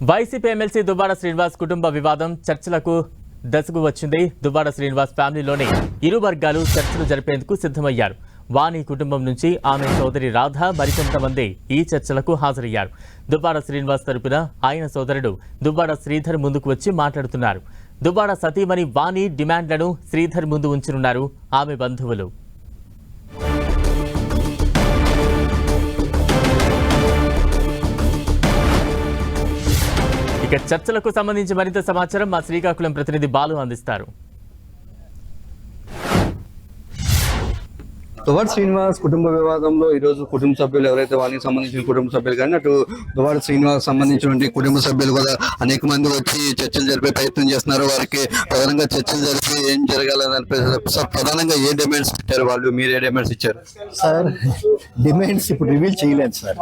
YCP MLC Duvvada Srinivas కుటుంబ వివాదం చర్చలకు దశకు వచ్చింది. దువ్వాడ శ్రీనివాస్ ఫ్యామిలీలోని ఇరు వర్గాలు చర్చలు జరిపేందుకు సిద్ధమయ్యారు. వాణి కుటుంబం నుంచి ఆమె సోదరి రాధ మరికొంతమంది ఈ చర్చలకు హాజరయ్యారు. దువ్వాడ శ్రీనివాస్ తరపున ఆయన సోదరుడు దువ్వాడ శ్రీధర్ ముందుకు వచ్చి మాట్లాడుతున్నారు. దువ్వాడ సతీమణి వాణి డిమాండ్లను శ్రీధర్ ముందు ఉంచనున్నారు ఆమె బంధువులు. ఇక చర్చలకు సంబంధించి మరింత సమాచారం మా శ్రీకాకుళం ప్రతినిధి బాలు అందిస్తారు. దువ్వాడ శ్రీనివాస్ కుటుంబ వివాదంలో ఈరోజు కుటుంబ సభ్యులు ఎవరైతే వానికి సంబంధించిన కుటుంబ సభ్యులు కానీ అటు దువ్వాడ శ్రీనివాస్ సంబంధించినటువంటి కుటుంబ సభ్యులు కూడా అనేక మంది వచ్చి చర్చలు జరిపే ప్రయత్నం చేస్తున్నారు. వారికి ప్రధానంగా చర్చలు జరిపి ఏం జరగాలని సార్ ప్రధానంగా ఏ డిమాండ్స్ ఇచ్చారు వాళ్ళు, మీరు ఏ డిమాండ్స్ ఇచ్చారు సార్? డిమాండ్స్ ఇప్పుడు రివీల్ చేయలేదు సార్.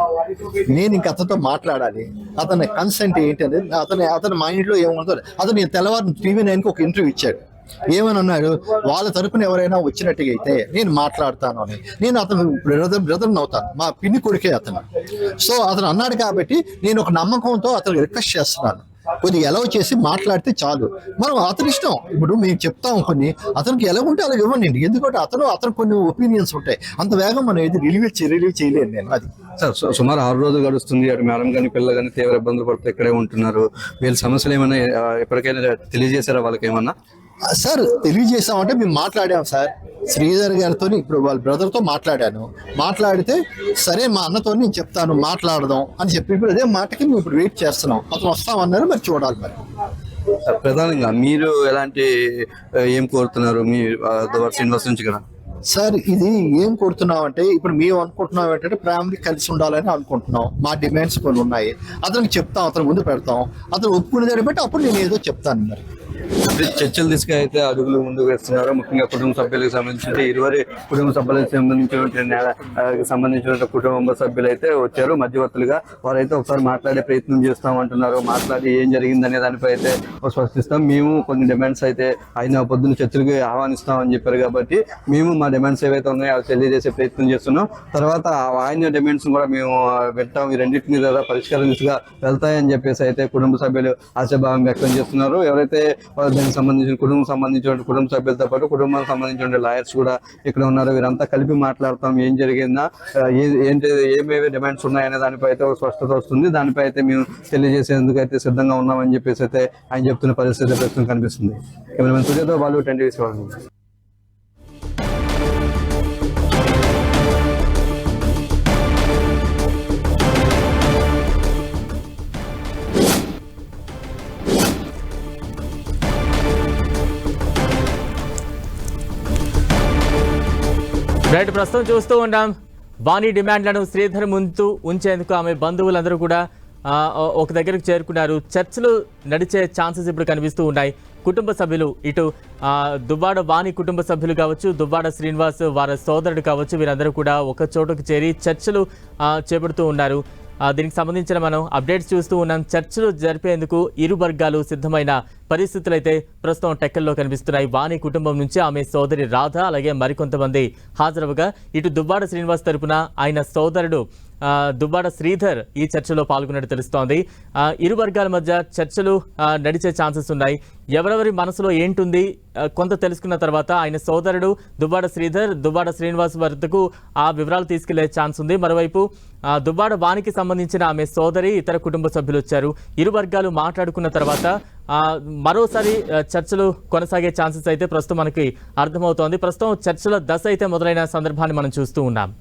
నేను ఇంక అతనితో మాట్లాడాలి. అతని కన్సెంట్ ఏంటి అనేది అతని మైండ్లో ఏముందో. అతను తెల్లవారు TV9కి ఒక ఇంటర్వ్యూ ఇచ్చాడు. ఏమని అన్నాడు, వాళ్ళ తరపున ఎవరైనా వచ్చినట్టుగా అయితే నేను మాట్లాడతాను అని. నేను అతను బ్రదర్ని అవుతాను, మా పిన్ని కొడుకే అతను. సో అతను అన్నాడు కాబట్టి నేను ఒక నమ్మకంతో అతను రిక్వెస్ట్ చేస్తున్నాను, కొద్దిగా ఎలవ్ చేసి మాట్లాడితే చాలు. మనం అతని ఇష్టం. ఇప్పుడు మేము చెప్తాం కొన్ని, అతనికి ఎలా ఉంటే అలా ఇవ్వండి. ఎందుకంటే అతను కొన్ని ఒపీనియన్స్ ఉంటాయి. అంత వేగం మనం ఏది రిలీవ్ చేయలేను నేను. అది సార్ సుమారు 6 రోజులు గడుస్తుంది. అటు మేడం కానీ పిల్లలు కానీ తీవ్ర ఇబ్బందులు పడుతూ ఇక్కడే ఉంటున్నారు. వీళ్ళ సమస్యలు ఏమైనా ఎప్పటికైనా తెలియజేశారా వాళ్ళకి ఏమన్నా? సార్ తెలియజేసామంటే మేము మాట్లాడాం సార్. శ్రీధర్ గారితో ఇప్పుడు వాళ్ళ బ్రదర్తో మాట్లాడితే సరే మా అన్నతో నేను చెప్తాను మాట్లాడదాం అని చెప్పి ఇప్పుడు అదే మాటకి మేము ఇప్పుడు వెయిట్ చేస్తున్నాం. అతను వస్తామన్నారు, మరి చూడాలి. మరి ప్రధానంగా మీరు ఎలాంటి ఏం కోరుతున్నారు మీ దువ్వాడ శ్రీనివాస్ నుంచి కదా? సార్ ఇది ఏం కోరుతున్నాం అంటే, ఇప్పుడు మేము అనుకుంటున్నాం ఏంటంటే ఫ్యామిలీ కలిసి ఉండాలని అనుకుంటున్నాం. మా డిమాండ్స్ కొన్ని ఉన్నాయి. అతనికి చెప్తాం, అతను ముందు పెడతాం. అతను ఒప్పుకునే దాన్ని బట్టి అప్పుడు నేను ఏదో చెప్తాను. మరి చర్చలు తీసుకైతే అడుగులు ముందుకు వేస్తున్నారు. ముఖ్యంగా కుటుంబ సభ్యులకు సంబంధించి ఇరువురి కుటుంబ సభ్యులకు సంబంధించిన కుటుంబ సభ్యులు అయితే వచ్చారు మధ్యవర్తులుగా. వారైతే ఒకసారి మాట్లాడే ప్రయత్నం చేస్తామంటున్నారు. మాట్లాడి ఏం జరిగిందనే దానిపై అయితే స్పష్టిస్తాం. మేము కొన్ని డిమాండ్స్ అయితే ఆయన పొద్దున్న చర్చలకు ఆహ్వానిస్తామని చెప్పారు కాబట్టి మేము మా డిమాండ్స్ ఏవైతే ఉన్నాయో అవి తెలియజేసే ప్రయత్నం చేస్తున్నాం. తర్వాత ఆయన డిమాండ్స్ కూడా మేము వింటాం. ఈ రెండింటిని కూడా పరిష్కారం దిశగా వెళ్తాయని చెప్పేసి అయితే కుటుంబ సభ్యులు ఆశాభావం వ్యక్తం చేస్తున్నారు. ఎవరైతే దానికి సంబంధించిన కుటుంబ సభ్యులతో పాటు కుటుంబానికి సంబంధించిన లాయర్స్ కూడా ఇక్కడ ఉన్నారు. వీరంతా కలిపి మాట్లాడతాం. ఏం జరిగిందా, ఏమేమి డిమాండ్స్ ఉన్నాయనే దానిపై అయితే ఒక స్పష్టత వస్తుంది. దానిపై అయితే మేము తెలియజేసేందుకు అయితే సిద్ధంగా ఉన్నామని చెప్పేసి అయితే ఆయన చెప్తున్న పరిస్థితి ప్రస్తుతం కనిపిస్తుంది. కెమెరామెన్ సూర్యతో వాళ్ళు 10 రైట్, ప్రస్తుతం చూస్తూ ఉన్నాం వాణి డిమాండ్లను శ్రీధర్ ముందు ఉంచేందుకు ఆమె బంధువులందరూ కూడా ఒక దగ్గరకు చేరుకున్నారు. చర్చలు నడిచే ఛాన్సెస్ ఇప్పుడు కనిపిస్తూ ఉన్నాయి. కుటుంబ సభ్యులు ఇటు దువ్వాడ వాణి కుటుంబ సభ్యులు కావచ్చు, దువ్వాడ శ్రీనివాస్ వారి సోదరుడు కావచ్చు, వీరందరూ కూడా ఒక చోటుకు చేరి చర్చలు చేపడుతూ ఉన్నారు. దీనికి సంబంధించిన మనం అప్డేట్స్ చూస్తూ ఉన్నాం. చర్చలు జరిపేందుకు ఇరు వర్గాలు సిద్ధమైన పరిస్థితులు అయితే ప్రస్తుతం టెక్కల్లో కనిపిస్తున్నాయి. వాణి కుటుంబం నుంచి ఆమె సోదరి రాధ అలాగే మరికొంతమంది హాజరవగా ఇటు దువ్వాడ శ్రీనివాస్ తరపున ఆయన సోదరుడు దువ్వాడ శ్రీధర్ ఈ చర్చలో పాల్గొన్నట్టు తెలుస్తోంది. ఇరు వర్గాల మధ్య చర్చలు నడిచే ఛాన్సెస్ ఉన్నాయి. ఎవరెవరి మనసులో ఏంటుంది కొంత తెలుసుకున్న తర్వాత ఆయన సోదరుడు దువ్వాడ శ్రీధర్ దువ్వాడ శ్రీనివాస్ వద్దకు ఆ వివరాలు తీసుకెళ్లే ఛాన్స్ ఉంది. మరోవైపు దువ్వాడ వాణికి సంబంధించిన ఆమె సోదరి ఇతర కుటుంబ సభ్యులు వచ్చారు. ఇరు వర్గాలు మాట్లాడుకున్న తర్వాత మరోసారి చర్చలు కొనసాగే ఛాన్సెస్ అయితే ప్రస్తుతం మనకి అర్థమవుతోంది. ప్రస్తుతం చర్చల దశ అయితే మొదలైన సందర్భాన్ని మనం చూస్తూ ఉన్నాం.